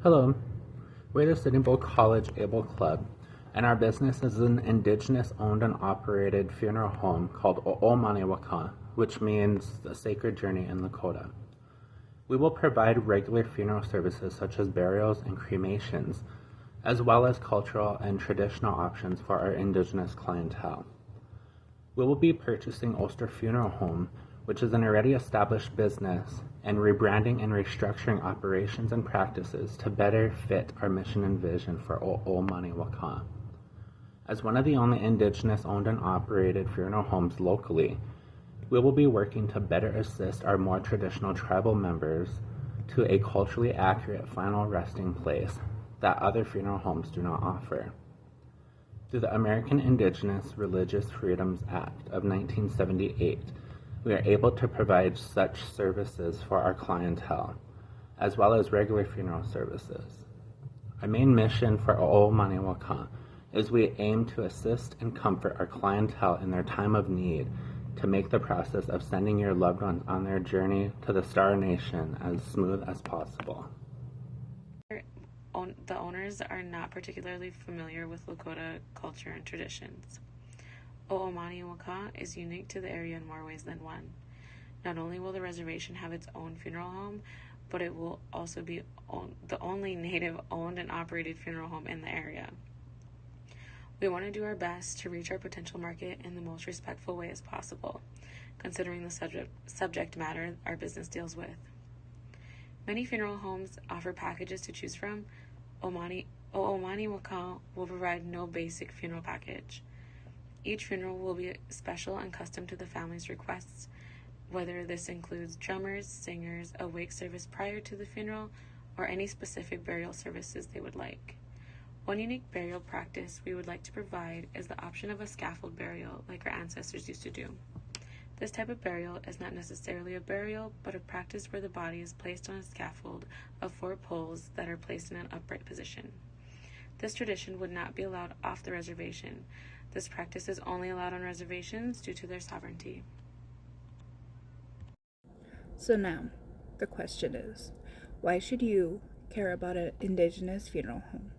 Hello, we're the Sitting Bull College AIBL Club, and our business is an Indigenous owned and operated funeral home called O'Maniwaka, which means the Sacred Journey in Lakota. We will provide regular funeral services such as burials and cremations, as well as cultural and traditional options for our Indigenous clientele. We will be purchasing Ulster Funeral Home, which is an already established business, and rebranding and restructuring operations and practices to better fit our mission and vision for O'Maniwaka. As one of the only Indigenous owned and operated funeral homes locally, we will be working to better assist our more traditional tribal members to a culturally accurate final resting place that other funeral homes do not offer. Through the American Indigenous Religious Freedoms Act of 1978, we are able to provide such services for our clientele, as well as regular funeral services. Our main mission for O'Maniwaka is we aim to assist and comfort our clientele in their time of need to make the process of sending your loved ones on their journey to the Star Nation as smooth as possible. The owners are not particularly familiar with Lakota culture and traditions. O'Maniwaka is unique to the area in more ways than one. Not only will the reservation have its own funeral home, but it will also be the only Native owned and operated funeral home in the area. We want to do our best to reach our potential market in the most respectful way as possible, considering the subject matter our business deals with. Many funeral homes offer packages to choose from. O'Maniwaka will provide no basic funeral package. Each funeral will be special and custom to the family's requests, whether this includes drummers, singers, a wake service prior to the funeral, or any specific burial services they would like. One unique burial practice we would like to provide is the option of a scaffold burial like our ancestors used to do. This type of burial is not necessarily a burial, but a practice where the body is placed on a scaffold of 4 poles that are placed in an upright position. This tradition would not be allowed off the reservation. This practice is only allowed on reservations due to their sovereignty. So now, the question is, why should you care about an Indigenous funeral home?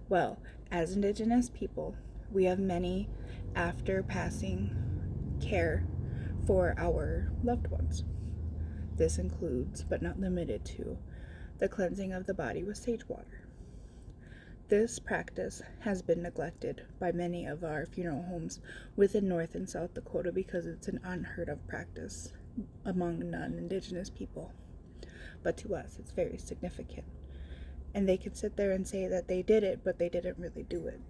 Well, as Indigenous people, we have many after passing care for our loved ones. This includes, but not limited to, the cleansing of the body with sage water. This practice has been neglected by many of our funeral homes within North and South Dakota because it's an unheard of practice among non-Indigenous people. But to us, it's very significant. And they can sit there and say that they did it, but they didn't really do it.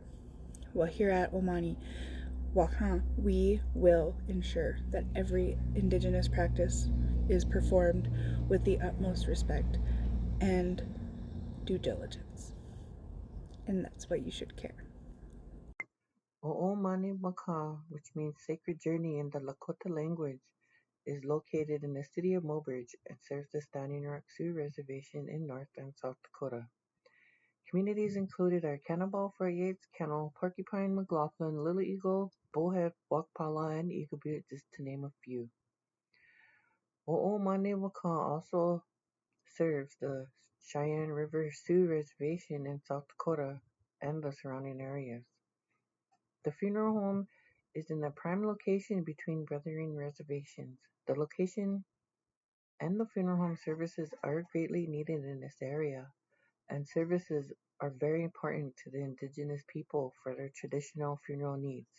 Well, here at O'Maniwaka, we will ensure that every Indigenous practice is performed with the utmost respect and due diligence. And that's why you should care. O'Maniwaka, which means sacred journey in the Lakota language, is located in the city of Mobridge and serves the Standing Rock Sioux Reservation in North and South Dakota. Communities included are Cannibal, Fort Yates, Kennel, Porcupine, McLaughlin, Little Eagle, Bullhead, Wakpala, and Eagle Butte, just to name a few. O'Maniwaka also serves the Cheyenne River Sioux Reservation in South Dakota and the surrounding areas. The funeral home is in a prime location between brethren reservations. The location and the funeral home services are greatly needed in this area, and services are very important to the Indigenous people for their traditional funeral needs.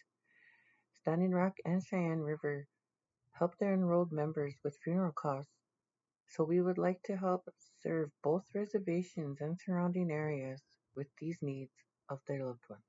Standing Rock and Cheyenne River help their enrolled members with funeral costs, so we would like to help serve both reservations and surrounding areas with these needs of their loved ones.